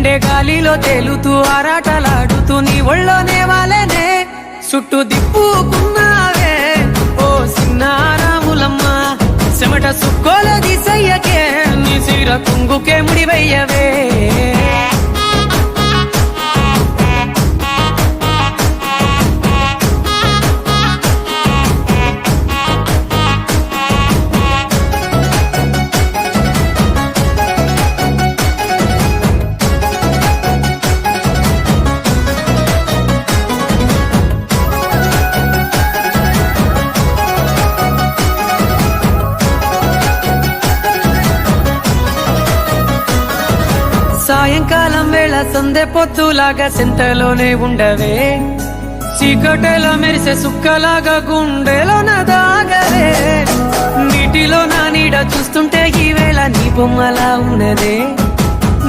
గుండె గాలిలో తేలుతూ ఆరాటలాడుతూ నీ ఒళ్ళోనే వాలేనే చుట్టూ దిప్పుకున్నావే ఓ సిన్నారాములమ్మ చెమట సుక్కోల దిశయ్యకే నీ సిర కుంగుకే ముడివయ్యవే సాయంకాలం వేళ సందె పొత్తులాగా సెంతలోనే ఉండవే చీకటిలో మెరిసే సుక్కలాగా గుండెలోన దాగవే నీటిలో నా నీడ చూస్తుంటే ఈ వేళ నీ బొమ్మలా ఉన్నదే